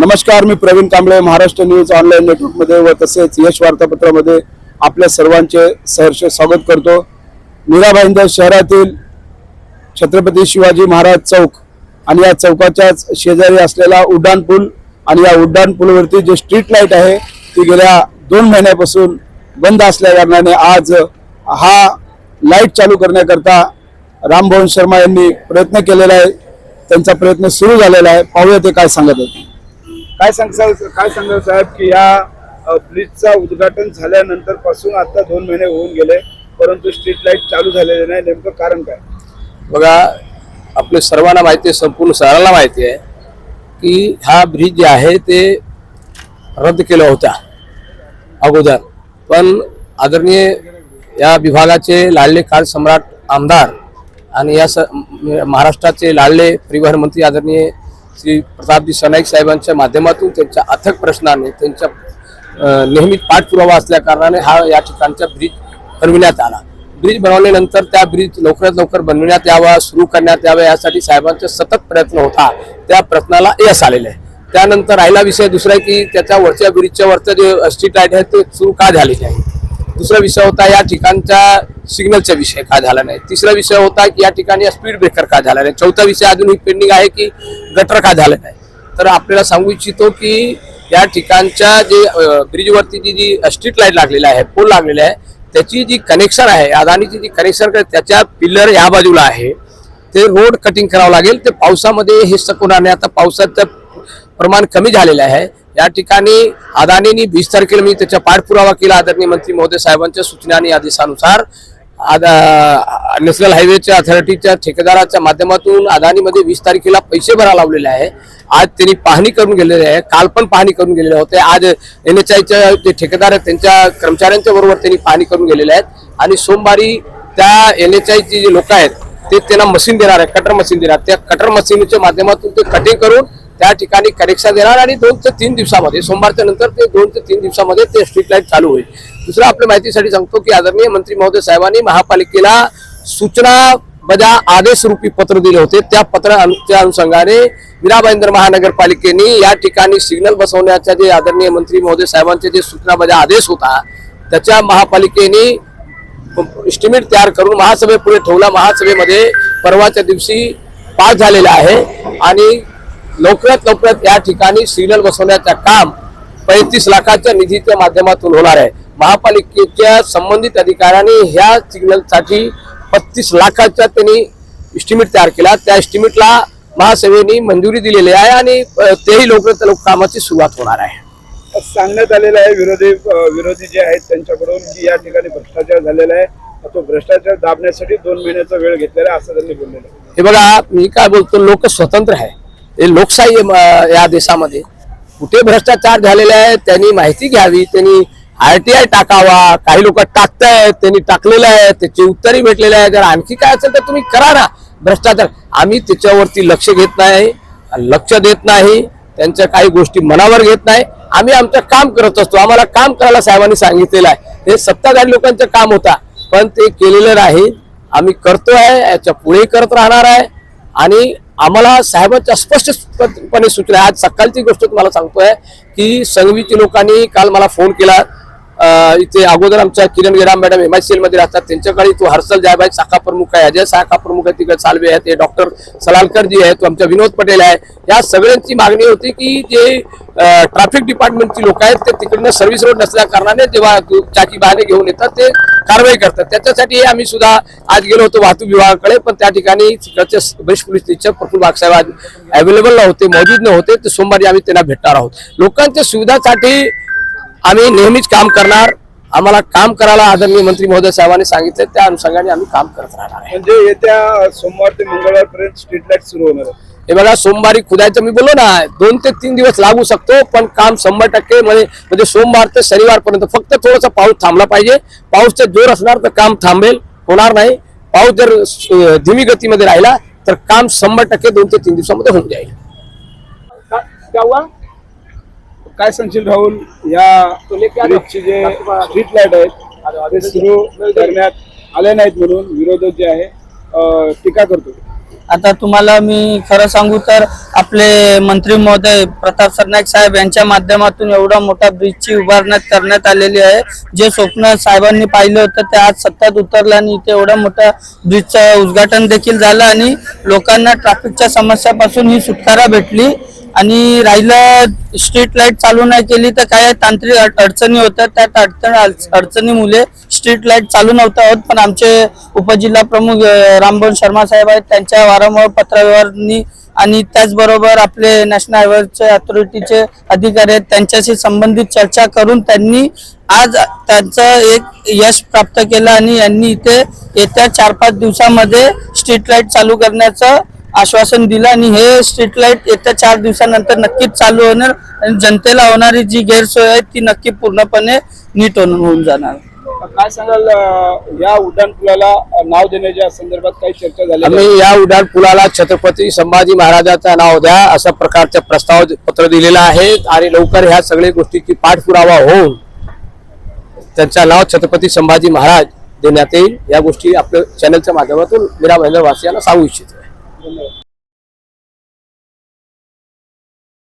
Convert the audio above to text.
नमस्कार, मी Pravin Kamble, Maharashtra news online नेटवर्कमध्ये व तसेच यश वार्तापत्रामध्ये आपल्या सर्वांचे सहर्ष स्वागत करतो। मीरा भाईंदर शहरातील छत्रपती शिवाजी महाराज चौक आणि या चौकाच्याच शेजारी असलेला उड्डाण पूल आणि या उड्डाण पूलवरती जे स्ट्रीट लाईट आहे ती गेल्या 2 महिन्यापासून बंद असल्या कारणाने आज हा लाईट चालू करण्याकरता रामभवन शर्मा यांनी प्रयत्न केलेला आहे। त्यांचा प्रयत्न सुरू झालेला आहे। पाहूया ते काय सांगत आहेत। काय सांगाल साहेब की या ब्रिजचा उद्घाटन झाल्यानंतर पासून आता 2 महिने होऊन गेले परंतु स्ट्रीट लाईट चालू झालेले नाही, नेमकं कारण काय? बघा, आपल्या सर्वांना माहिती आहे, संपूर्ण शहराला माहिती आहे की हा ब्रिज जे आहे ते रद्द केला होता अगोदर, पण आदरणीय या विभागाचे लाडले कार सम्राट आमदार आणि या महाराष्ट्राचे लाडले परिवहन मंत्री आदरणीय श्री प्रतापजी सरनाईक साहेबांच्या माध्यमातून त्यांच्या अथक प्रश्नाने त्यांच्या नेहमीच पाठपुरावा असल्या कारणाने हा या ठिकाणचा ब्रिज बनविण्यात आला। ब्रिज बनवल्यानंतर त्या ब्रिज लवकरात लवकर बनविण्यात यावा, सुरू करण्यात यावा यासाठी साहेबांचा सतत प्रयत्न होता। त्या प्रयत्नाला यश आलेले आहे। त्यानंतर राहिला विषय दुसरा की त्याच्या वरच्या ब्रिजच्या वरचं जे स्ट्रीट लाईट आहे ते सुरू का झाले नाही। दुसरा विषय होता या ठिकाणचा सिग्नलचा विषय का झाला नाही। तिसरा विषय होता की या ठिकाणी स्पीड ब्रेकर का झाला नाही। चौथा विषय अजूनही पेंडिंग आहे की गटर का झालं नाही। तर आपल्याला सांगू इच्छितो की या ठिकाणच्या जे ब्रिजवरती जी स्ट्रीट लाईट लागलेला आहे, पोल लागलेला आहे, त्याची जी कनेक्शन आहे अदानीची जी कनेक्शन त्याच्या पिलर या बाजूला आहे ते रोड कटिंग करावं लागेल। ते पावसामध्ये हे सकून आता पावसाचं प्रमाण कमी झालेलं आहे। या ठिकाणी अदानीने 20 तारखेला मी त्याचा पाठपुरावा केला आदरणीय मंत्री महोदय साहेबांच्या सूचना आणि आदेशानुसार। नॅशनल हायवेच्या अथॉरिटीच्या ठेकेदाराच्या माध्यमातून अदानीमध्ये 20 तारखेला पैसे भरा लावलेले आहे। आज त्यांनी पाहणी करून गेलेले आहे, काल पण पाहणी करून गेलेले होते। आज NHAIचे जे ठेकेदार आहेत त्यांच्या कर्मचाऱ्यांच्या बरोबर त्यांनी पाहणी करून गेलेले आहेत आणि सोमवारी त्या NHAIचे जे लोक आहेत ते त्यांना मशीन देणार आहे, कटर मशीन देणार। त्या कटर मशीनच्या माध्यमातून ते कटिंग करून त्या ठिकाणी कनेक्शन देणार आणि 2 ते 3 दिवसामध्ये, सोमवारच्या नंतर ते 2 ते 3 दिवसामध्ये ते स्ट्रीट लाईट चालू होईल। दुसरं आपल्या माहितीसाठी सांगतो की आदरणीय मंत्री महोदय साहेबांनी महापालिकेला सूचना बजा आदेश रूपी पत्र दिले होते। त्या पत्राच्या अनुषंगाने मीरा भाईंदर महानगरपालिकेने या ठिकाणी सिग्नल बसवण्याचा जे आदरणीय मंत्री महोदय साहेबांचे जे सूचना बजा आदेश होता त्याच्या महापालिकेने एस्टिमेट तयार करून महासभेपुढे ठेवला। महासभेमध्ये परवाच्या दिवशी पास झालेला आहे आणि लवकरात लवकर या ठिकाणी सिग्नल बसवण्याचं काम 35 लाखाच्या निधीच्या माध्यमातून होणार आहे। महापालिकेच्या संबंधित अधिकाऱ्यांनी ह्या सिग्नलसाठी 35 लाखाचा त्यांनी एस्टिमेट तयार केला। त्या एस्टिमेटला महासभेने मंजुरी दिलेली आहे आणि तेही लवकरात लवकर कामाची सुरुवात होणार आहे। सांगण्यात आलेलं आहे विरोधी जे आहेत त्यांच्याकडून की या ठिकाणी भ्रष्टाचार झालेला आहे, तो भ्रष्टाचार दाबण्यासाठी 2 महिन्याचा वेळ घेतलेला आहे असं त्यांनी बोललेलं आहे। हे बघा, मी काय बोलतो, लोक स्वतंत्र आहे, हे लोकशाही या देशामध्ये। कुठे भ्रष्टाचार झालेला आहे त्यांनी माहिती घ्यावी, त्यांनी RTI टाकावा। काही लोक टाकतायत, त्यांनी टाकलेलं आहे, त्याची उत्तरही भेटलेले आहे। जर आणखी काय असेल तर तुम्ही करा ना भ्रष्टाचार। आम्ही त्याच्यावरती लक्ष घेत नाही, लक्ष देत नाही, त्यांच्या काही गोष्टी मनावर घेत नाही। आम्ही आमचं काम करत असतो। आम्हाला काम करायला साहेबांनी सांगितलेलं आहे। हे सत्ताधारी लोकांचं काम होता पण ते केलेलं नाही। आम्ही करतोय, याच्या पुढे करत राहणार आहे आणि आम्हाला साहेबांच्या स्पष्टपणे सूचना। आज सकाळची गोष्ट तुम्हाला सांगतोय की संघवीच्या लोकांनी काल मला फोन केला। इथे अगोदर आमच्या किरण गेराम मॅडम MICL मध्ये राहतात, त्यांच्याकडे तो हर्षल जायबाई शाखा प्रमुख आहे, अजय शाखा प्रमुख आहे, तिकडे सालवे आहेत, ते डॉक्टर सलालकर जी आहे, तो आमच्या विनोद पटेल आहे। या सगळ्यांची मागणी होती की जे ट्रॅफिक डिपार्टमेंटची लोक आहेत ते तिकडनं सर्व्हिस रोड नसल्या कारणाने जेव्हा चाकी वाहने घेऊन येतात ते कारवाई करतात। त्याच्यासाठी आम्ही सुद्धा आज गेलो होतो वाहतूक विभागाकडे, पण त्या ठिकाणी तिकडचे वरिष्ठ पोलीस निरीक्षक प्रफुल्ल बागसाहेब आज अवेलेबल नव्हते, मौजूद नव्हते। ते सोमवारी आम्ही त्यांना भेटणार आहोत। लोकांच्या सुविधासाठी आम्ही नेहमीच काम करणार। आम्हाला काम करायला आदरणीय मंत्री महोदय साहेबांनी सांगितले, त्या अनुषंगाने आम्ही काम करत राहणार आहे। म्हणजे येत्या सोमवार ते मंगळवारपर्यंत स्ट्रीट लाईट सुरू होणार आहे। हे बघा, सोमवारी खुदायचं मी बोललो ना 2 ते 3 दिवस लागू शकतो, पण काम 100% म्हणजे सोमवार ते शनिवारपर्यंत। फक्त थोडासा पाऊस थांबला पाहिजे। पाऊसचा जोर असणार तर काम थांबेल, होणार नाही। पाऊस जर धीमी गतीमध्ये राहिला तर काम 100% 2 ते 3 दिवसामध्ये होऊन जाईल। काय सांगशील राहुल, या ब्रिजचे जे स्ट्रीट लाईट आहेत ते सुरू करण्यात आले नाहीत म्हणून विरोधक जे आहे टीका करतो? आता तुम्हाला मी खरं सांगू तर आपले मंत्री महोदय प्रताप सरनाईक साहेब यांच्या माध्यमातून एवढा मोठा ब्रिजची उभारण्यात करण्यात आलेली आहे. जे स्वप्न साहेबांनी पाहिलं होतं ते आज सत्यात उतरलं आणि इथे एवढा मोठा ब्रिजचं उद्घाटन देखील झालं आणि लोकांना ट्रॅफिकच्या समस्यापासून ही सुटकारा भेटली. आणि राहिलं स्ट्रीट लाईट चालू नाही केली तर काय तांत्रिक अडचणी होत्या. त्या अडचणीमुळे स्ट्रीट लाईट चालू नव्हता होत. पण आमचे उपजिल्हा प्रमुख रामभवन शर्मा साहेब आहेत, त्यांच्या वारंवार पत्रव्यवहारांनी आणि त्याचबरोबर आपले नॅशनल हायवेचे अथॉरिटीचे अधिकारी आहेत त्यांच्याशी संबंधित चर्चा करून त्यांनी आज त्यांचं एक यश प्राप्त केलं आणि यांनी इथे येत्या 4-5 दिवसामध्ये स्ट्रीट लाईट चालू करण्याचं आश्वासन दिलं. आणि हे स्ट्रीट लाईट येत्या 4 दिवसानंतर नक्कीच चालू होणार आणि जनतेला होणारी जी गैरसोय आहे ती नक्की पूर्णपणे नीट होऊन जाणार. काय सांगाल, या उड्डाण पुलाला नाव देण्याच्या संदर्भात काही चर्चा झाली? आम्ही या उड्डाण पुलाला छत्रपती संभाजी महाराजांचं नाव द्या अशा प्रकारचे प्रस्ताव पत्र दिलेलं आहे आणि लवकर ह्या सगळ्या गोष्टीची पाठपुरावा होऊन त्यांचं नाव छत्रपती संभाजी महाराज देण्यात येईल. या गोष्टी आपल्या चॅनलच्या माध्यमातून मीरा भाईंदर वासियांना सांगू इच्छितो. धन्यवाद.